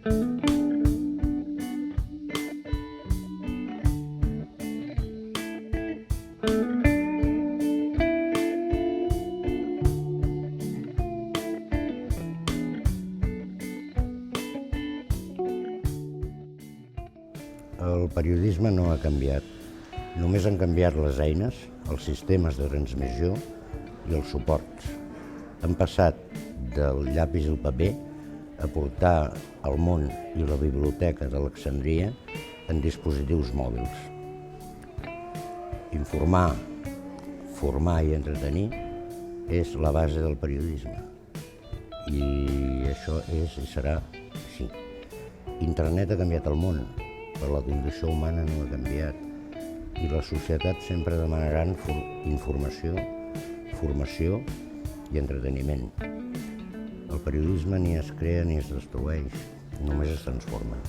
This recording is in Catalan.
El periodisme no ha canviat. Només han canviat les eines, els sistemes de transmissió i els suports. Han passat del llapis i el paper a portar el món i la biblioteca d'Alexandria en dispositius mòbils. Informar, formar i entretenir és la base del periodisme. I això és i serà així. Internet ha canviat el món, però la condició humana no ha canviat. I la societat sempre demanaran informació, formació i entreteniment. El periodisme ni es crea ni es destrueix, només es transforma.